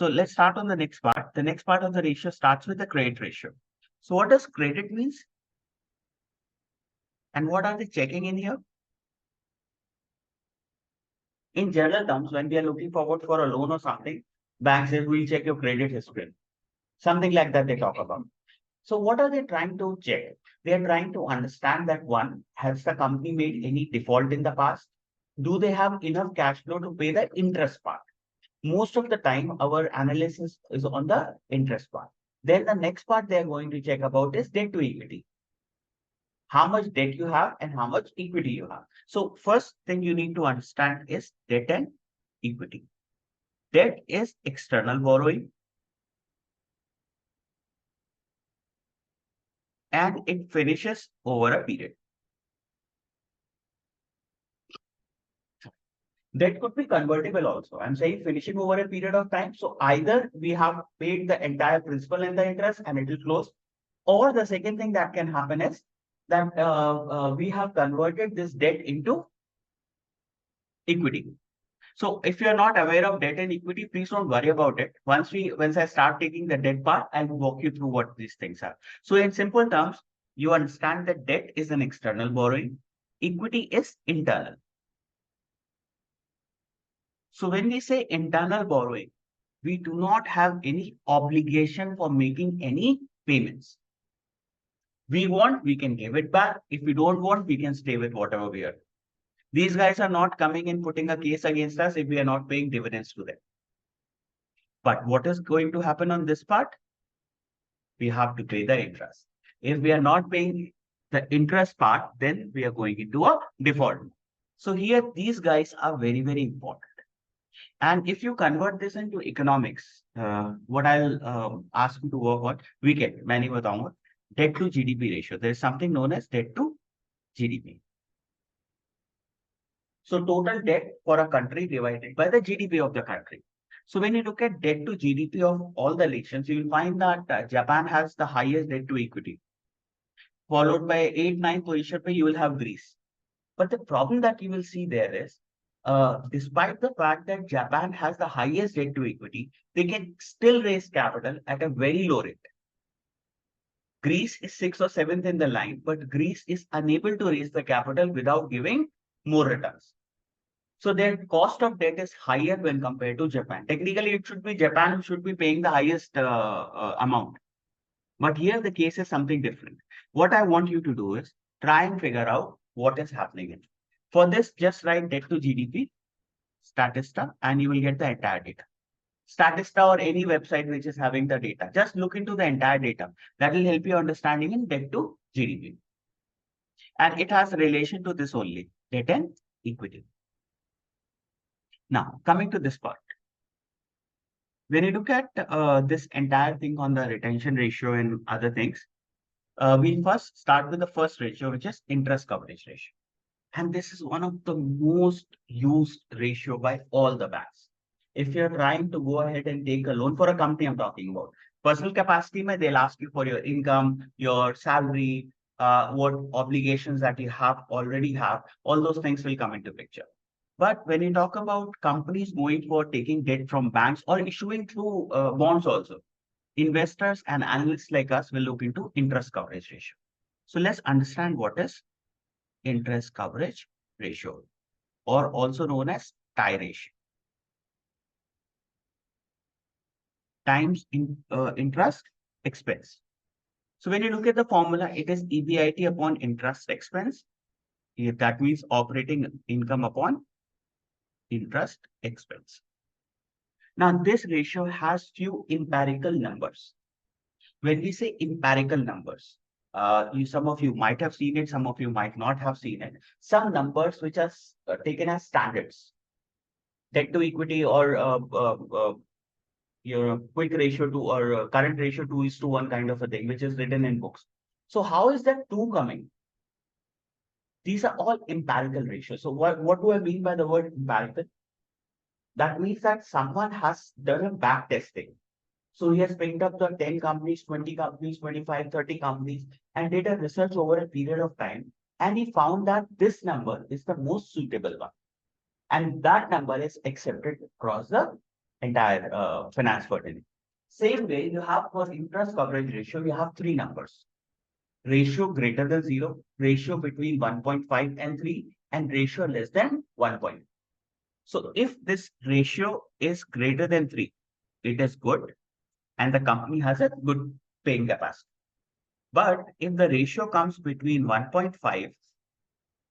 So let's start on the next part. The next part of the ratio starts with the credit ratio. So what does credit means? And what are they checking in here? In general terms, when we are looking forward for a loan or something, bank says we'll check your credit history. Something like that they talk about. So what are they trying to check? They are trying to understand that one, has the company made any default in the past? Do they have enough cash flow to pay the interest part? Most of the time, our analysis is on the interest part. Then the next part they are going to check about is debt to equity. How much debt you have and how much equity you have. So first thing you need to understand is debt and equity. Debt is external borrowing and it finishes over a period. That could be convertible also. I'm saying finishing over a period of time. So either we have paid the entire principal and the interest and it will close, or the second thing that can happen is that we have converted this debt into equity. So if you're not aware of debt and equity, please don't worry about it. Once I start taking the debt part, I'll walk you through what these things are. So in simple terms, you understand that debt is an external borrowing, equity is internal. So when we say internal borrowing, we do not have any obligation for making any payments. We want, we can give it back. If we don't want, we can stay with whatever we are. These guys are not coming and putting a case against us if we are not paying dividends to them. But what is going to happen on this part? We have to pay the interest. If we are not paying the interest part, then we are going into a default. So here, these guys are very, very important. And if you convert this into economics, what I'll ask you to work on, weekend, many बताऊंगा, debt to GDP ratio. There is something known as debt to GDP. So total debt for a country divided by the GDP of the country. So when you look at debt to GDP of all the nations, you will find that Japan has the highest debt to equity. Followed by 8th, 9th position, you will have Greece. But the problem that you will see there is, despite the fact that Japan has the highest debt to equity, they can still raise capital at a very low rate. Greece is 6th or 7th in the line, but Greece is unable to raise the capital without giving more returns. So their cost of debt is higher when compared to Japan. Technically, it should be Japan who should be paying the highest amount. But here the case is something different. What I want you to do is try and figure out what is happening in. For this, just write debt to GDP, Statista, and you will get the entire data. Statista or any website which is having the data. Just look into the entire data. That will help you understanding in debt to GDP. And it has a relation to this only, debt and equity. Now, coming to this part. When you look at this entire thing on the retention ratio and other things, we first start with the first ratio, which is interest coverage ratio. And this is one of the most used ratio by all the banks. If you're trying to go ahead and take a loan for a company, I'm talking about personal capacity, they'll ask you for your income, your salary, what obligations that you have already have. All those things will come into picture. But when you talk about companies going for taking debt from banks or issuing through bonds also, investors and analysts like us will look into interest coverage ratio. So let's understand what is interest coverage ratio, or also known as TI ratio. Times interest expense. So when you look at the formula, it is EBIT upon interest expense. That means operating income upon interest expense. Now, this ratio has few empirical numbers. When we say empirical numbers, some of you might have seen it, some of you might not have seen it. Some numbers which are taken as standards, debt to equity or your quick ratio to or current ratio 2:1 kind of a thing, which is written in books. So how is that 2 coming? These are all empirical ratios. So what do I mean by the word empirical? That means that someone has done a back testing. So he has picked up the 10 companies, 20 companies, 25, 30 companies, and did a research over a period of time. And he found that this number is the most suitable one. And that number is accepted across the entire finance fraternity. Same way, you have for interest coverage ratio, you have three numbers. Ratio greater than 0, ratio between 1.5 and 3, and ratio less than 1. So if this ratio is greater than 3, it is good and the company has a good paying capacity. But if the ratio comes between 1.5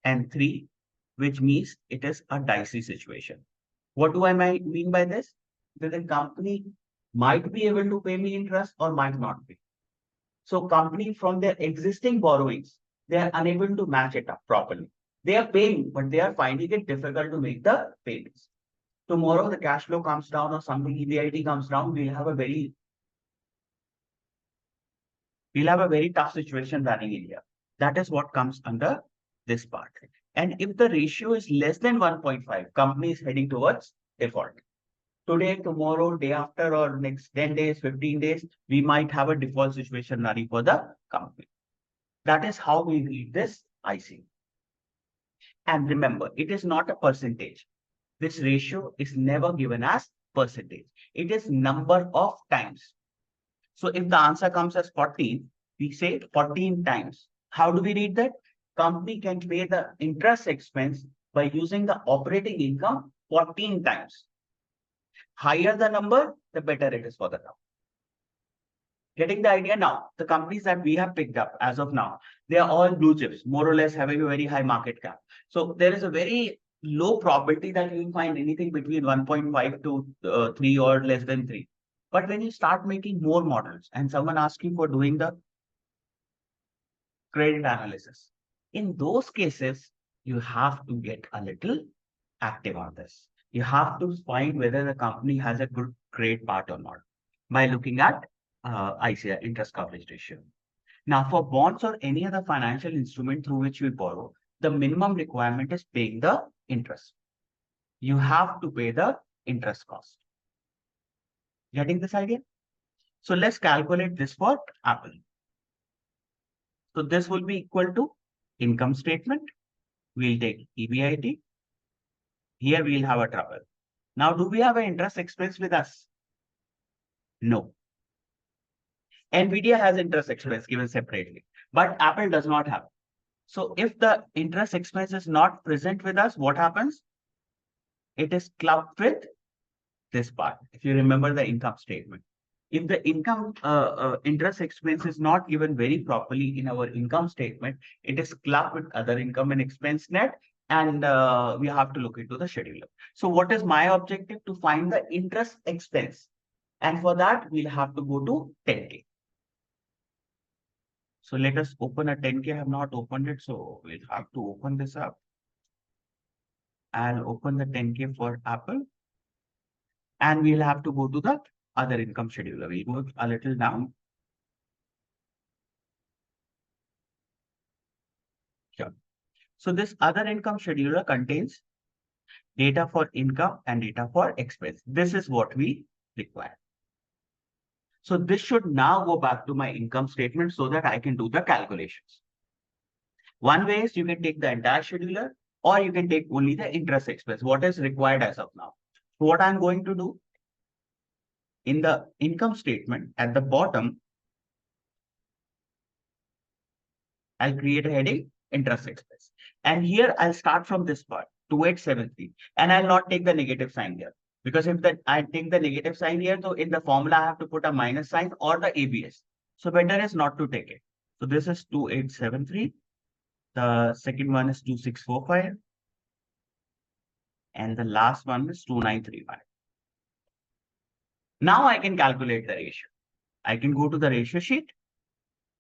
and 3, which means it is a dicey situation. What do I mean by this? That the company might be able to pay me interest or might not be. So company from their existing borrowings, they are unable to match it up properly. They are paying, but they are finding it difficult to make the payments. Tomorrow the cash flow comes down or something, EBIT comes down, we'll have a very tough situation running in here. That is what comes under this part. And if the ratio is less than 1.5, company is heading towards default. Today, tomorrow, day after, or next 10 days, 15 days, we might have a default situation running for the company. That is how we read this IC. And remember, it is not a percentage. This ratio is never given as percentage. It is number of times. So if the answer comes as 14, we say 14 times. How do we read that? Company can pay the interest expense by using the operating income 14 times. Higher the number, the better it is for the company. Getting the idea now, the companies that we have picked up as of now, they are all blue chips, more or less having a very high market cap. So there is a very low probability that you will find anything between 1.5 to 3 or less than 3. But when you start making more models and someone asks you for doing the credit analysis, in those cases, you have to get a little active on this. You have to find whether the company has a good credit part or not by looking at ICR, interest coverage ratio. Now, for bonds or any other financial instrument through which we borrow, the minimum requirement is paying the interest. You have to pay the interest cost. Getting this idea? So let's calculate this for Apple. So this will be equal to income statement. We'll take EBIT. Here we'll have a trouble. Now, do we have an interest expense with us? No. NVIDIA has interest expense given separately, but Apple does not have. So if the interest expense is not present with us, what happens? It is clubbed with this part. If you remember the income statement, if the income interest expense is not given very properly in our income statement, it is clubbed with other income and expense net, and we have to look into the scheduler. So what is my objective? To find the interest expense, and for that we'll have to go to 10K. So let us open a 10K. I have not opened it, so we'll have to open this up. I'll open the 10K for Apple, and we'll have to go to the other income scheduler. We'll go a little down. Sure. So this other income scheduler contains data for income and data for expense. This is what we require. So this should now go back to my income statement so that I can do the calculations. One way is you can take the entire scheduler, or you can take only the interest expense, what is required as of now. So what I'm going to do, in the income statement at the bottom, I'll create a heading interest expense. And here I'll start from this part, 2873, and I'll not take the negative sign here. Because if I take the negative sign here, so in the formula, I have to put a minus sign or the ABS. So better is not to take it. So this is 2873. The second one is 2645. And the last one is 2935. Now I can calculate the ratio. I can go to the ratio sheet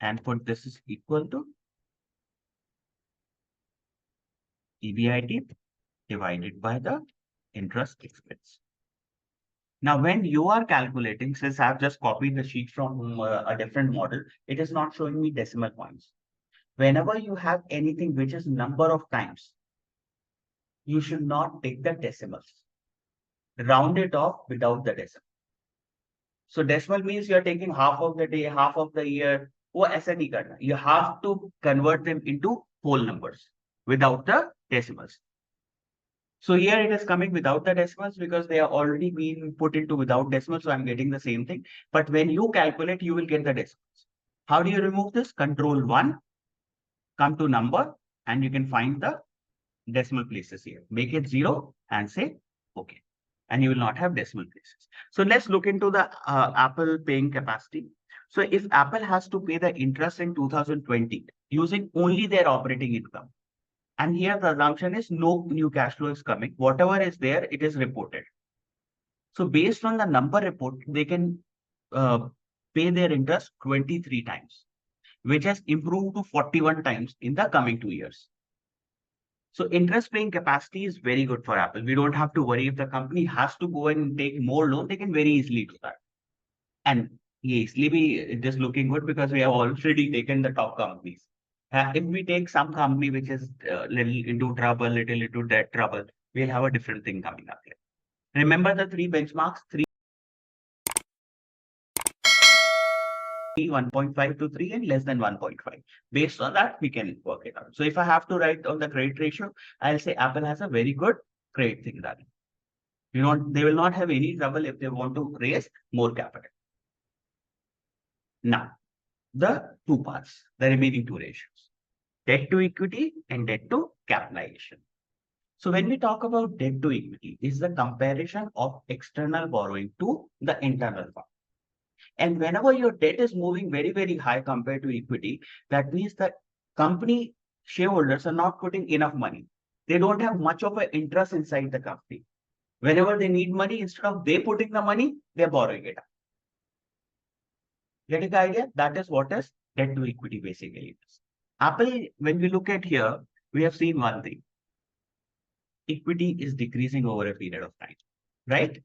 and put this is equal to EBIT divided by the interest expense. Now, when you are calculating, since I've just copied the sheet from a different model, it is not showing me decimal points. Whenever you have anything which is number of times, you should not take the decimals. Round it off without the decimal. So decimal means you're taking half of the day, half of the year. वो ऐसा नहीं करना. You have to convert them into whole numbers without the decimals. So here it is coming without the decimals because they are already been put into without decimals. So I'm getting the same thing. But when you calculate, you will get the decimals. How do you remove this? Control 1, come to number, and you can find the decimal places here. Make it 0 and say okay. And you will not have decimal places. So let's look into the Apple paying capacity. So if Apple has to pay the interest in 2020 using only their operating income, and here the assumption is no new cash flow is coming. Whatever is there, it is reported. So based on the number report, they can pay their interest 23 times, which has improved to 41 times in the coming 2 years. So interest paying capacity is very good for Apple. We don't have to worry if the company has to go and take more loan, they can very easily do that. And easily be it is looking good because we have already taken the top companies. If we take some company which is little into trouble, little into debt trouble, we'll have a different thing coming up here. Remember the three benchmarks, 1.5 to 3 and less than 1.5. Based on that, we can work it out. So if I have to write on the credit ratio, I'll say Apple has a very good credit thing done. They will not have any trouble if they want to raise more capital. Now, the two parts, the remaining two ratios, debt to equity and debt to capitalization. So when we talk about debt to equity, is the comparison of external borrowing to the internal one. And whenever your debt is moving very, very high compared to equity, that means that company shareholders are not putting enough money. They don't have much of an interest inside the company. Whenever they need money, instead of they putting the money, they're borrowing it. Getting the idea? That is what is debt to equity basically is. Apple, when we look at here, we have seen one thing. Equity is decreasing over a period of time, right?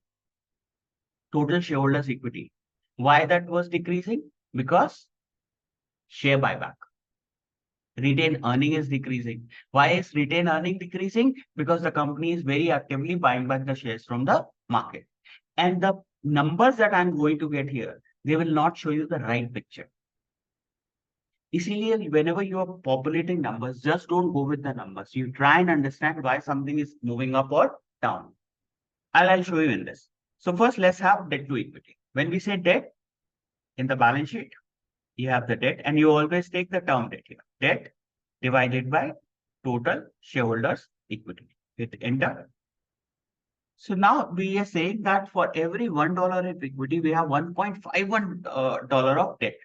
Total shareholders equity. Why that was decreasing? Because share buyback. Retained earning is decreasing. Why is retained earning decreasing? Because the company is very actively buying back the shares from the market. And the numbers that I'm going to get here, they will not show you the right picture. Easily, whenever you are populating numbers, just don't go with the numbers. You try and understand why something is moving up or down. I'll show you in this. So first, let's have debt to equity. When we say debt in the balance sheet, you have the debt and you always take the term debt here. Debt divided by total shareholders equity. Hit enter. So now we are saying that for every $1 of equity, we have $1.51 of debt.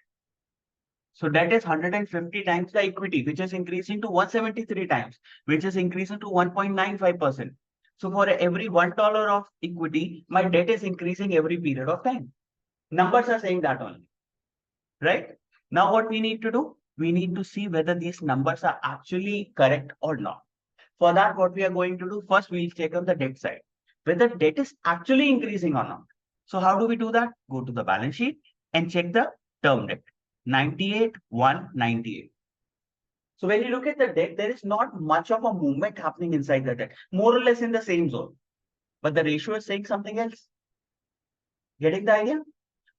So debt is 150 times the equity, which is increasing to 173 times, which is increasing to 1.95%. So for every $1 of equity, my debt is increasing every period of time. Numbers are saying that only, right? Now what we need to do? We need to see whether these numbers are actually correct or not. For that, what we are going to do, first we'll check on the debt side, whether debt is actually increasing or not. So how do we do that? Go to the balance sheet and check the term debt, 98,198. So when you look at the debt, there is not much of a movement happening inside the debt, more or less in the same zone. But the ratio is saying something else. Getting the idea?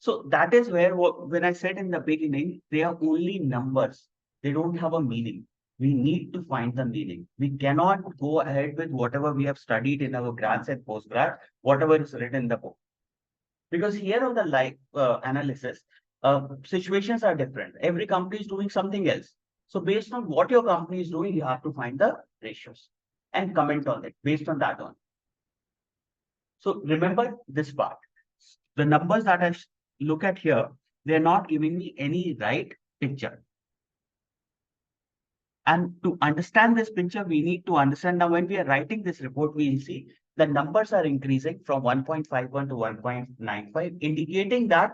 So that is where, when I said in the beginning, they are only numbers. They don't have a meaning. We need to find the meaning. We cannot go ahead with whatever we have studied in our grads and postgrads, whatever is written in the book. Because here on the live analysis, situations are different. Every company is doing something else. So based on what your company is doing, you have to find the ratios and comment on it based on that one. So remember this part. The numbers that I look at here, they're not giving me any right picture. And to understand this picture, we need to understand now when we are writing this report, we will see the numbers are increasing from 1.51 to 1.95, indicating that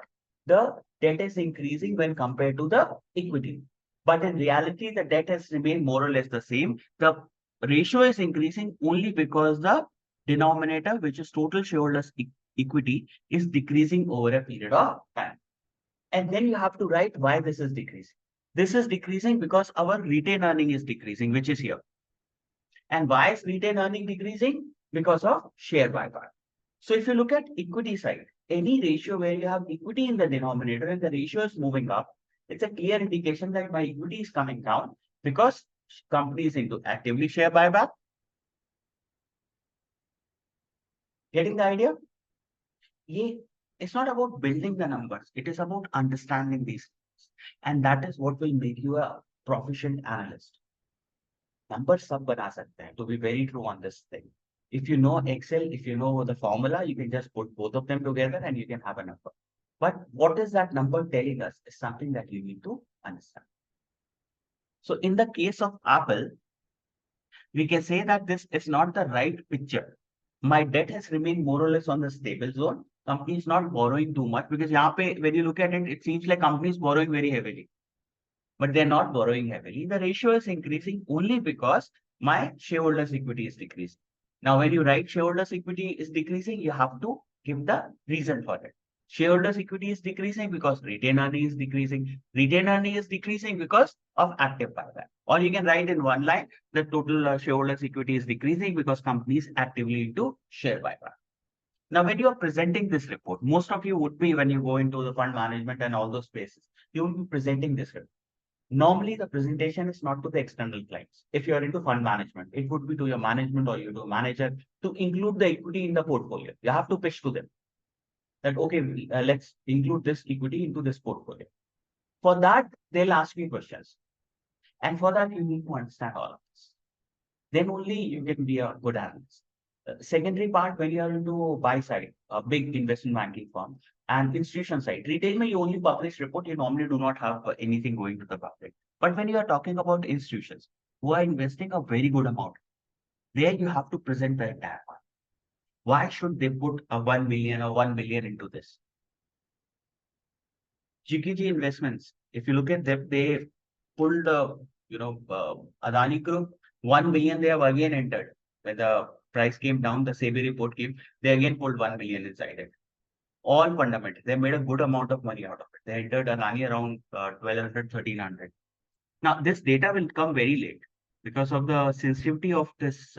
the debt is increasing when compared to the equity. But in reality, the debt has remained more or less the same. The ratio is increasing only because the denominator, which is total shareholders equity, is decreasing over a period of time. And then you have to write why this is decreasing. This is decreasing because our retained earning is decreasing, which is here. And why is retained earning decreasing? Because of share buyback. So if you look at equity side, any ratio where you have equity in the denominator and the ratio is moving up, it's a clear indication that my equity is coming down because company is into actively share buyback. Getting the idea? It's not about building the numbers. It is about understanding these things. And that is what will make you a proficient analyst. Numbers सब बना सकते हैं, to be very true on this thing. If you know Excel, if you know the formula, you can just put both of them together and you can have a number. But what is that number telling us is something that you need to understand. So in the case of Apple, we can say that this is not the right picture. My debt has remained more or less on the stable zone. Company is not borrowing too much because यहाँ पे, when you look at it, it seems like company is borrowing very heavily, but they're not borrowing heavily. The ratio is increasing only because my shareholders' equity is decreasing. Now, when you write shareholders' equity is decreasing, you have to give the reason for it. Shareholders' equity is decreasing because retained earning is decreasing. Retained earning is decreasing because of active buyback. Or you can write in one line, the total shareholders' equity is decreasing because company is actively into share buyback. Now, when you are presenting this report, most of you would be, when you go into the fund management and all those spaces, you will be presenting this report. Normally, the presentation is not to the external clients. If you are into fund management, it would be to your management or you to manager to include the equity in the portfolio. You have to pitch to them that, okay, let's include this equity into this portfolio. For that, they'll ask you questions. And for that, you need to understand all of this. Then only you can be a good analyst. Secondary part, when you are into buy side, a big investment banking firm, and institution side, retail, you only publish report, you normally do not have anything going to the public. But when you are talking about institutions who are investing a very good amount, there you have to present the entire part. Why should they put a 1 million or 1 billion into this? GKG investments, if you look at them, they pulled Adani Group, 1 million they have again entered. When the price came down, the SEBI report came, they again pulled 1 million inside it. All fundamental. They made a good amount of money out of it. They entered Adani around 1200, 1300. Now, this data will come very late because of the sensitivity of this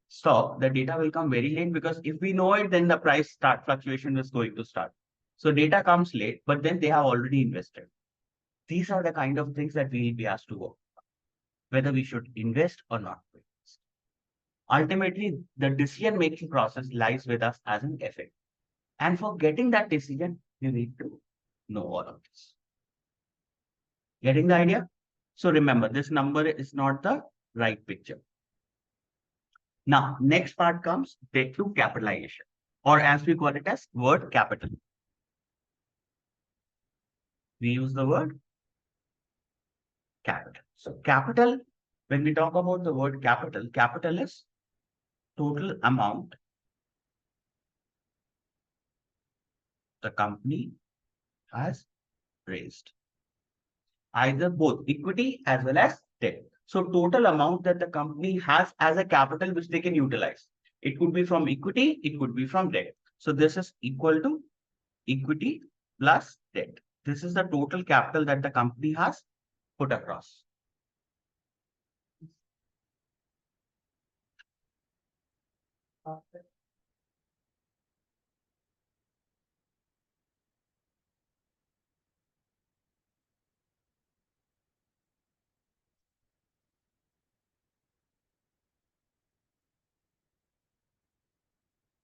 stock. The data will come very late because if we know it, then the price start fluctuation is going to start. So data comes late, but then they have already invested. These are the kind of things that we will be asked to work, whether we should invest or not invest. Ultimately, the decision-making process lies with us as an effect. And for getting that decision, you need to know all of this. Getting the idea? So remember, this number is not the right picture. Now, next part comes debt to capitalization, or as we call it as word capital. We use the word capital. So capital, when we talk about the word capital, capital is total amount the company has raised. Either both equity as well as debt. So total amount that the company has as a capital which they can utilize. It could be from equity, it could be from debt. So this is equal to equity plus debt. This is the total capital that the company has put across.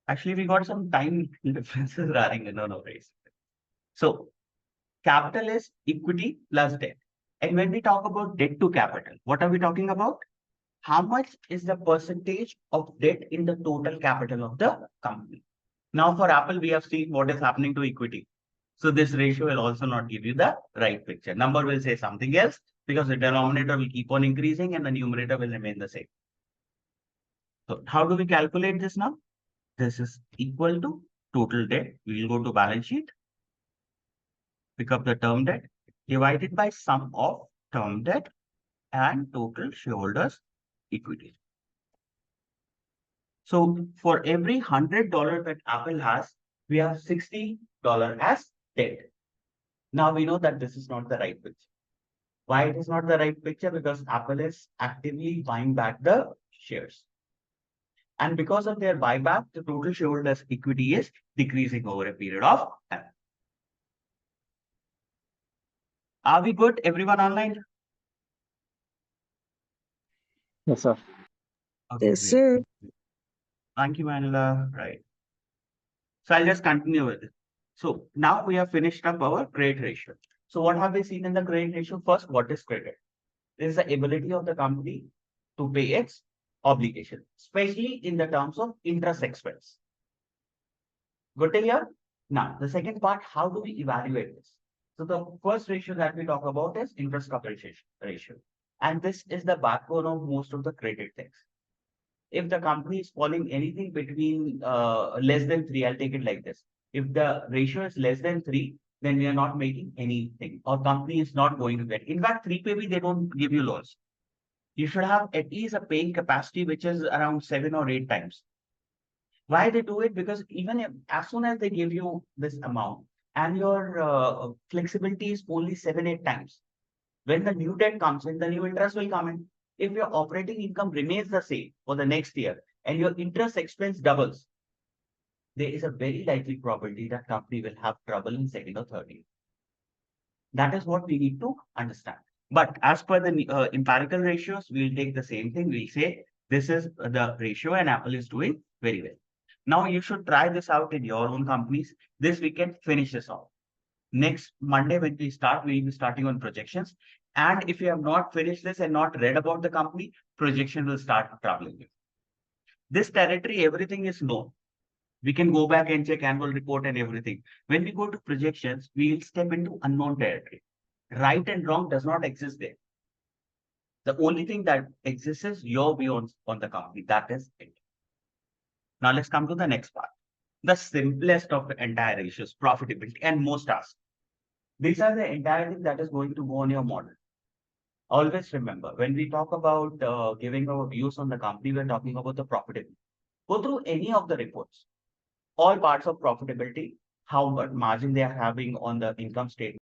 Actually, we got some time differences running in our race. So capital is equity plus debt. And when we talk about debt to capital, what are we talking about? How much is the percentage of debt in the total capital of the company? Now, for Apple, we have seen what is happening to equity. So this ratio will also not give you the right picture. Number will say something else because the denominator will keep on increasing and the numerator will remain the same. So how do we calculate this now? This is equal to total debt. We will go to balance sheet, pick up the term debt, divided by sum of term debt and total shareholders equity. So for every $100 that Apple has, we have $60 as debt. Now we know that this is not the right picture. Why it is not the right picture? Because Apple is actively buying back the shares. And because of their buyback, the total shareholders equity is decreasing over a period of time. Are we good? Everyone online? Yes, sir. Okay, Yes, great. sir. Thank you, Manila. Right. So I'll just continue with it. So now we have finished up our credit ratio. So what have we seen in the credit ratio? First, what is credit? This is the ability of the company to pay its obligation, especially in the terms of interest expense. Good to hear? Now, the second part, how do we evaluate this? So the first ratio that we talk about is interest coverage ratio. And this is the backbone of most of the credit things. If the company is falling anything between less than 3, I'll take it like this. If the ratio is less than 3, then we are not making anything or company is not going to get. In fact, 3 maybe they don't give you loans. You should have at least a paying capacity which is around 7 or 8 times. Why they do it? Because even if, as soon as they give you this amount and your flexibility is only 7, 8 times, when the new debt comes in, the new interest will come in. If your operating income remains the same for the next year and your interest expense doubles, there is a very likely probability that company will have trouble in second or third year. That is what we need to understand. But as per the empirical ratios, we'll take the same thing. We'll say this is the ratio and Apple is doing very well. Now you should try this out in your own companies. This weekend, finish this off. Next Monday, when we start, we'll be starting on projections. And if you have not finished this and not read about the company, projection will start traveling with. This territory, everything is known. We can go back and check annual report and everything. When we go to projections, we'll step into unknown territory. Right and wrong does not exist there. The only thing that exists is your view on the company. That is it. Now let's come to the next part. The simplest of the entire issues, profitability, and most asked. These are the entire thing that is going to go on your model. Always remember, when we talk about giving our views on the company, we're talking about the profitability. Go through any of the reports, all parts of profitability, how much margin they are having on the income statement.